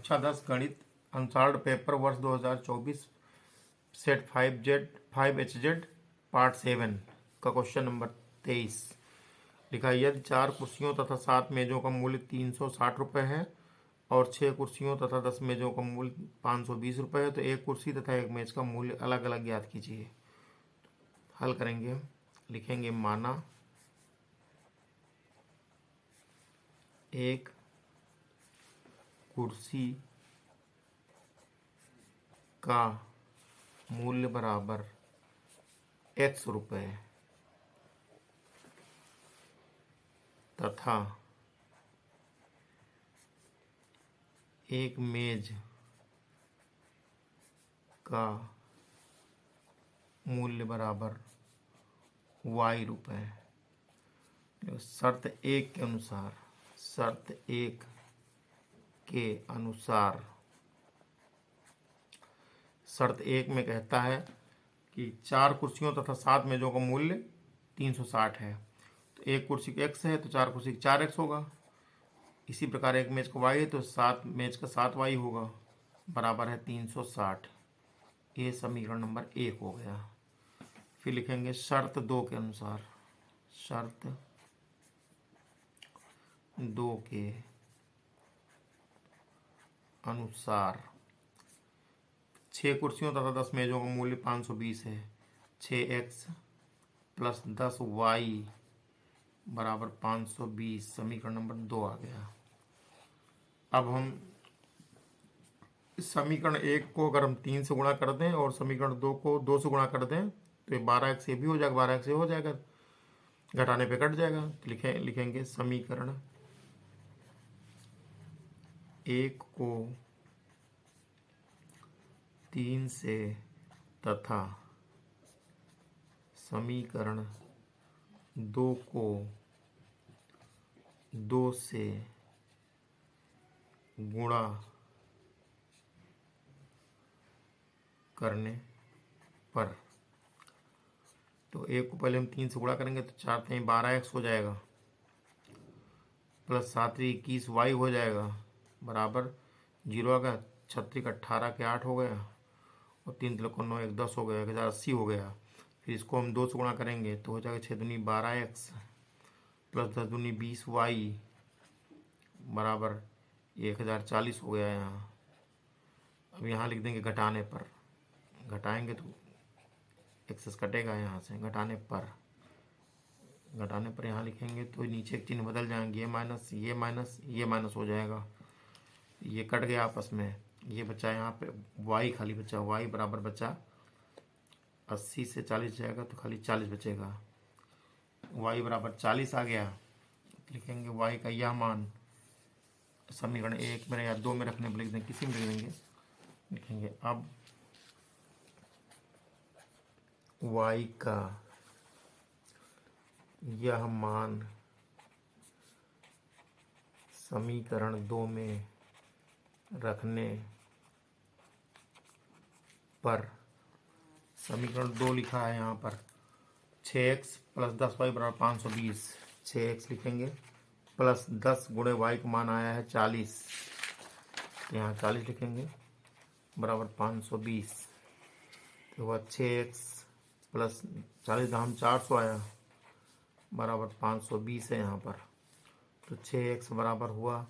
कक्षा 10 गणित unsolved paper वर्ष 2024 सेट 5HZ पार्ट 7 का क्वेश्चन नंबर 23 लिखा है, यदि 4 कुर्सियों तथा 7 मेजों का मूल्य 360 रुपये है और 6 कुर्सियों तथा 10 मेजों का मूल्य 520 रुपये है तो एक कुर्सी तथा एक मेज का मूल्य अलग अलग ज्ञात कीजिए। हल करेंगे, लिखेंगे माना एक कुर्सी का मूल्य बराबर x रुपये तथा एक मेज का मूल्य बराबर y रुपये। शर्त एक के अनुसार शर्त एक में कहता है कि 4 कुर्सियों तथा 7 मेजों का मूल्य 360 है तो एक कुर्सी का x है तो 4 कुर्सी का 4x होगा। इसी प्रकार एक मेज का y है तो 7 मेज का 7y होगा, बराबर है 360। ये समीकरण नंबर 1 हो गया। फिर लिखेंगे शर्त 2 के अनुसार। शर्त 2 के अनुसार 6 कुर्सियों तथा 10 मेजों का मूल्य 520 है। 6x प्लस 10y बराबर 520, समीकरण नंबर 2 आ गया। अब हम इस समीकरण 1 को अगर हम 3 से गुणा कर दें और समीकरण 2 को 2 से गुणा कर दें तो ये 12x ये भी हो जाएगा, 12x ये हो जाएगा, घटाने पे कट जाएगा। तो लिखेंगे समीकरण 1 को 3 से तथा समीकरण 2 को 2 से गुणा करने पर, तो एक को पहले हम 3 से गुणा करेंगे तो 4 3 12x हो जाएगा, प्लस 7 21y हो जाएगा, बराबर 0 आ गया। 36 18 के 8 हो गया और 3 3 को 9 1 10 हो गया, 1080 हो गया। फिर इसको हम 2 से गुणा करेंगे तो हो जाएगा 6 दूनी 12x प्लस 10 दूनी 20y बराबर 1040 हो गया यहाँ। अब यहाँ लिख देंगे घटाने पर, घटाएंगे तो एक्सेस कटेगा यहाँ से, घटाने पर यहाँ लिखेंगे तो नीचे एक चिन्ह बदल जाएंगे, ये माइनस हो जाएगा, ये कट गया आपस में, ये बचा यहाँ पे y खाली बचा, y बराबर बचा 80 से 40 जाएगा तो खाली 40 बचेगा, y बराबर 40 आ गया। लिखेंगे y का यह मान समीकरण 1 में या 2 में रखने पर लिख देंगे, किसी में लिख देंगे। लिखेंगे अब y का यह मान समीकरण 2 में रखने पर, समीकरण 2 लिखा है यहाँ पर 6x प्लस 10y बराबर 520, 6x लिखेंगे प्लस 10 गुणे y का मान आया है 40, यहाँ 40 लिखेंगे बराबर 520, तो वह 6x प्लस 40 दाम 400 आया बराबर 520 है यहाँ पर। तो 6x बराबर हुआ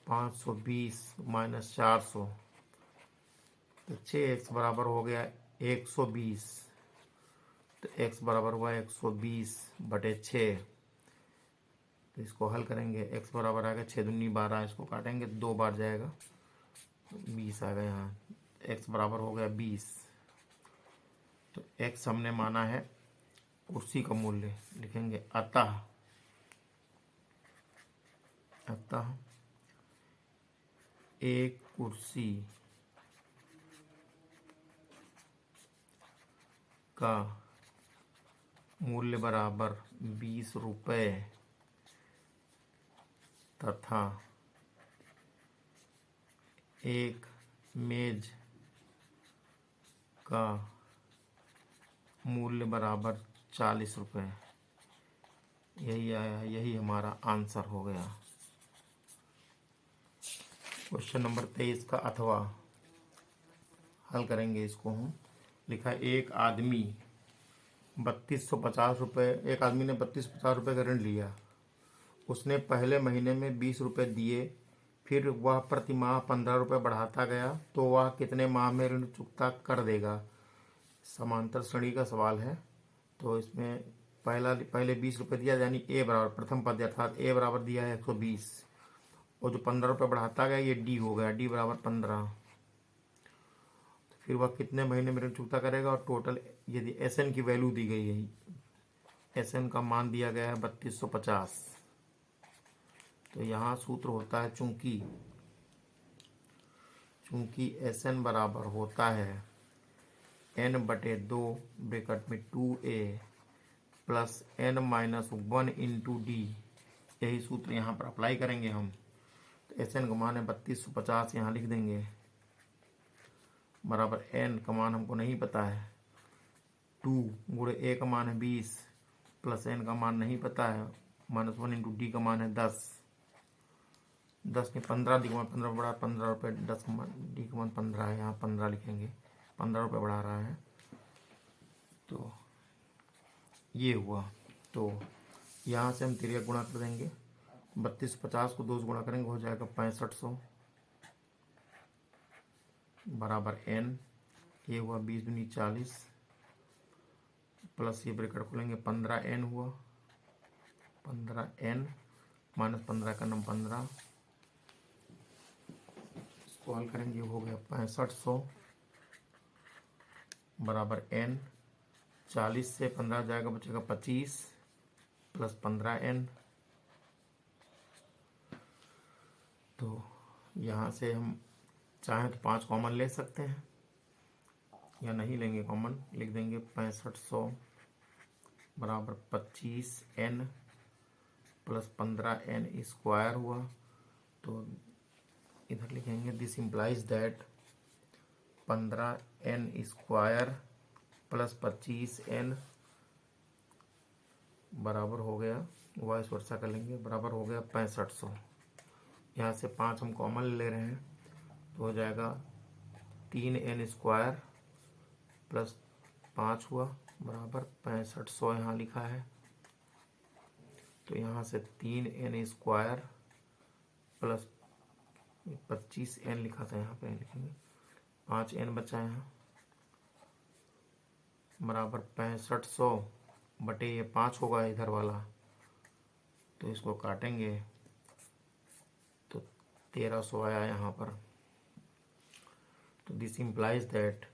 520 माइनस 400, तो 6x बराबर हो गया 120, तो x बराबर हुआ 120 बटे 6। तो इसको हल करेंगे, x बराबर आ गया 6 दूनी 12, इसको काटेंगे 2 बार जाएगा, 20 आ गया यहाँ, x बराबर हो गया 20। तो x हमने माना है कुर्सी का मूल्य, लिखेंगे अतः एक कुर्सी का मूल्य बराबर 20 रुपये तथा एक मेज का मूल्य बराबर 40 रुपये। यही आया, यही हमारा आंसर हो गया। क्वेश्चन नंबर 23 का अथवा हल करेंगे इसको हम। लिखा है एक आदमी 3250 रुपये, एक आदमी ने 3250 रुपये का ऋण लिया। उसने पहले महीने में 20 रुपये दिए, फिर वह प्रति माह 15 रुपये बढ़ाता गया, तो वह कितने माह में ऋण चुकता कर देगा। समांतर श्रेणी का सवाल है। तो इसमें पहले 20 रुपये दिया, यानी ए बराबर प्रथम पद अर्थात ए बराबर दिया है 120, और जो 15 रुपये बढ़ाता गया ये डी हो गया, डी बराबर 15। फिर वह कितने महीने में ऋण चुकता करेगा, और टोटल यदि एस एन की वैल्यू दी गई है, एस एन का मान दिया गया है 3250। तो यहाँ सूत्र होता है चूंकि एस एन बराबर होता है n/2 ब्रैकेट में 2a plus n-1 into D, यही सूत्र यहाँ पर अप्लाई करेंगे हम। तो एस एन का मान है 3250, यहाँ लिख देंगे, बराबर n का मान हमको नहीं पता है, 2 गुणे a का मान है 20 प्लस n का मान नहीं पता है, -1 इंटू डी का मान है 10 ने 15 डी का मान 15 बढ़ा 15 रुपये, 10 का मान डी का मान 15 है, यहाँ 15 लिखेंगे, 15 रुपये बढ़ा रहा है। तो ये हुआ। तो यहाँ से हम तिरक गुणा कर देंगे, 3250 को 2 से गुणा करेंगे, हो जाएगा 6500 बराबर n। ये हुआ 20 दूनी 40 प्लस ये ब्रैकेट खोलेंगे 15n हुआ, 15n माइनस 15 का नाम 15, इसको हल करेंगे, हो गया 6500 बराबर n। 40 से 15 जाएगा, बचेगा 25 प्लस 15n। तो यहाँ से हम चाहें तो 5 कॉमन ले सकते हैं, या नहीं लेंगे कॉमन, लिख देंगे 6500 बराबर 25n प्लस 15n स्क्वायर हुआ। तो इधर लिखेंगे this implies that 15n square plus 25n बराबर हो गया, वाइस वर्षा कर लेंगे, बराबर हो गया 6500। यहाँ से 5 हम कॉमन ले रहे हैं, तो हो जाएगा 3n स्क्वायर प्लस 5 हुआ बराबर 6500, यहाँ लिखा है। तो यहाँ से 3n स्क्वायर प्लस 25n लिखा था, यहाँ पे लिखेंगे 5n बचा यहाँ, बराबर 6500 बटे ये 5 होगा इधर वाला, तो इसको काटेंगे तो 1300 आया यहाँ पर। तो this implies that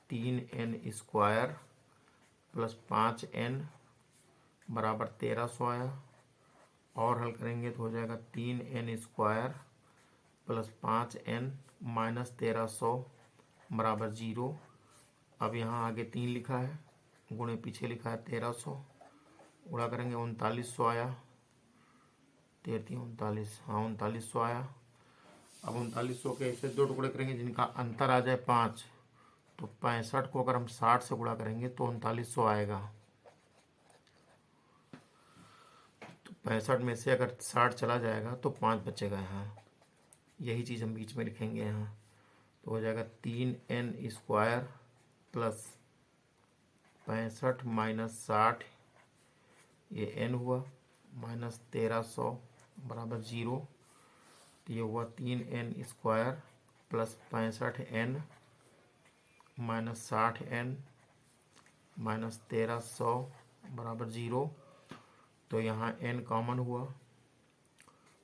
3n square plus 5n बराबर 1300 आया, और हल करेंगे तो हो जाएगा 3n square plus 5n minus 1300 बराबर 0। अब यहाँ आगे 3 लिखा है, गुणे पीछे लिखा है 1300, गुणा करेंगे 3900 आया, 39, हाँ 3900 आया। अब 3900 के ऐसे 2 टुकड़े करेंगे जिनका अंतर आ जाए 5, तो 65 को अगर हम 60 से गुणा करेंगे तो 3900 आएगा। तो 65 में से अगर 60 चला जाएगा तो 5 बचेगा यहाँ, यही चीज़ हम बीच में लिखेंगे यहाँ। तो हो जाएगा 3n स्क्वायर प्लस 65 माइनस 60, ये n हुआ, माइनस 1300 बराबर 0। तो ये हुआ 3n square plus 65n minus 60n minus 1300 बराबर 0। तो यहाँ n कॉमन हुआ,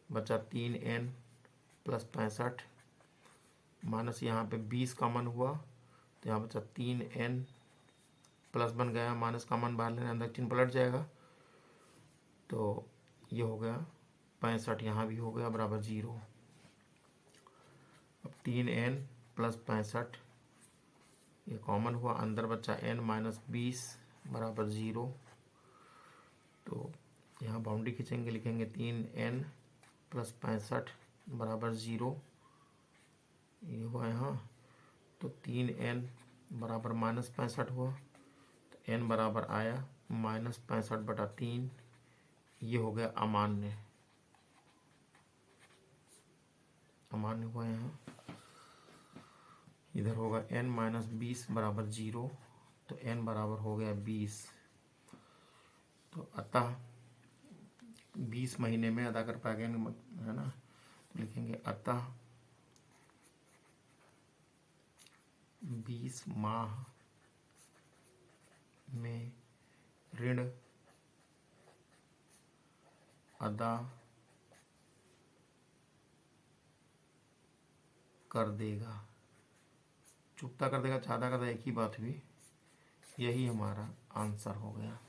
बचा 3n प्लस 65 माइनस यहाँ पे 20 कॉमन हुआ, तो यहाँ बचा 3n प्लस बन गया, माइनस कॉमन बाहर लेने, अंदर चिन्ह पलट जाएगा। तो ये हो गया 65, यहाँ भी हो गया बराबर 0। अब 3n प्लस 65 ये कॉमन हुआ, अंदर बचा n माइनस 20 बराबर 0। तो यहाँ बाउंड्री खींचेंगे, लिखेंगे 3n प्लस 65 बराबर 0, ये हुआ यहाँ। तो 3n बराबर माइनस 65 हुआ, तो n बराबर आया माइनस 65/3, ये हो गया अमान्य। सामान्य हुआ यहाँ। इधर होगा n माइनस 20 बराबर 0, तो n बराबर हो गया 20। तो अतः 20 महीने में अदा कर पाएंगे, है ना। लिखेंगे अतः 20 माह में ऋण अदा कर देगा। चुकता कर देगा, चाहता कर देगा, एक ही बात हुई। यही हमारा आंसर हो गया।